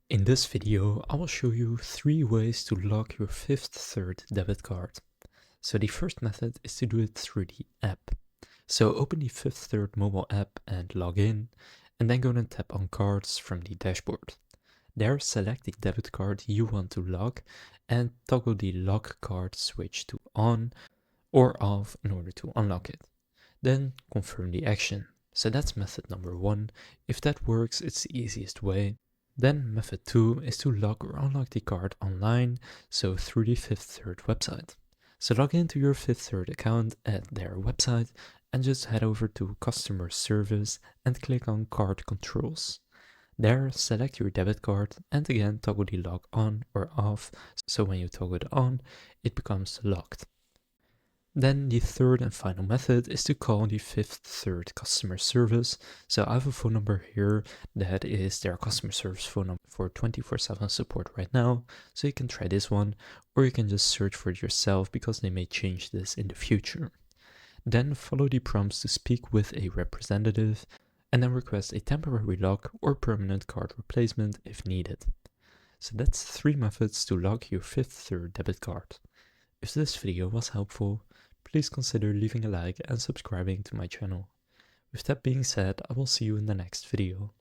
In this video, I will show you 3 ways to lock your Fifth Third debit card. So the first method is to do it through the app. So open the Fifth Third mobile app and log in, and then go and tap on cards from the dashboard. There, select the debit card you want to lock and toggle the lock card switch to on or off in order to unlock it. Then confirm the action. So that's method number 1. If that works, it's the easiest way. Then method 2 is to lock or unlock the card online, so through the Fifth Third website. So log into your Fifth Third account at their website and just head over to customer service and click on card controls. There, select your debit card and again toggle the lock on or off, so when you toggle it on, it becomes locked. Then the third and final method is to call the Fifth Third customer service. So I have a phone number here that is their customer service phone number for 24/7 support right now. So you can try this one, or you can just search for it yourself because they may change this in the future. Then follow the prompts to speak with a representative, and then request a temporary lock or permanent card replacement if needed. So that's 3 methods to lock your Fifth Third debit card. If this video was helpful, please consider leaving a like and subscribing to my channel. With that being said, I will see you in the next video.